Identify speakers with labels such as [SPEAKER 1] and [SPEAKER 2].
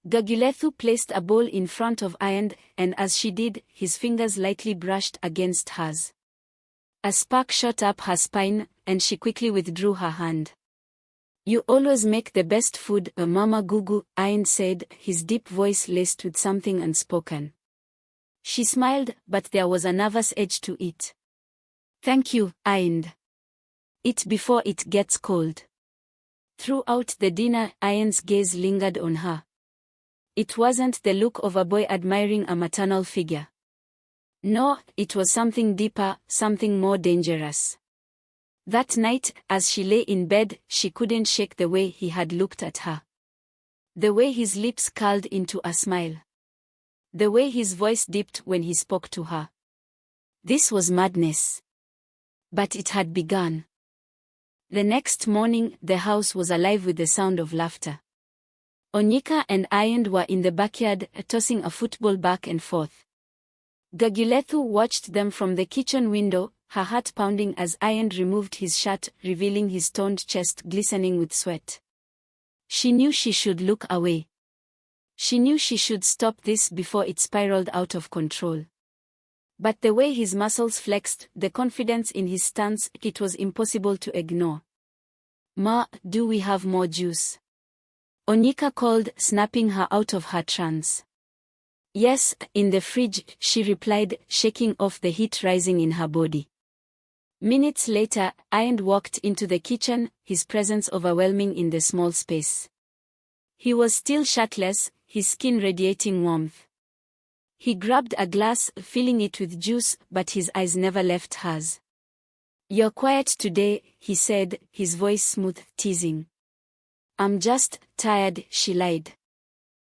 [SPEAKER 1] Gugulethu placed a bowl in front of Ayand, and as she did, his fingers lightly brushed against hers. A spark shot up her spine, and she quickly withdrew her hand. "You always make the best food, Mama Gugu," Ayand said, his deep voice laced with something unspoken. She smiled, but there was a nervous edge to it. "Thank you, Ayand. Eat before it gets cold." Throughout the dinner, Ayand's gaze lingered on her. It wasn't the look of a boy admiring a maternal figure. No, it was something deeper, something more dangerous. That night, as she lay in bed, she couldn't shake the way he had looked at her. The way his lips curled into a smile. The way his voice dipped when he spoke to her. This was madness. But it had begun. The next morning, the house was alive with the sound of laughter. Onyeka and Ayand were in the backyard, tossing a football back and forth. Gugulethu watched them from the kitchen window, her heart pounding as Ayand removed his shirt, revealing his toned chest glistening with sweat. She knew she should look away. She knew she should stop this before it spiraled out of control. But the way his muscles flexed, the confidence in his stance, it was impossible to ignore. "Ma, do we have more juice?" Onyeka called, snapping her out of her trance. "Yes, in the fridge," she replied, shaking off the heat rising in her body. Minutes later, Ayand walked into the kitchen, his presence overwhelming in the small space. He was still shirtless, his skin radiating warmth. He grabbed a glass, filling it with juice, but his eyes never left hers. "You're quiet today," he said, his voice smooth, teasing. "I'm just tired," she lied.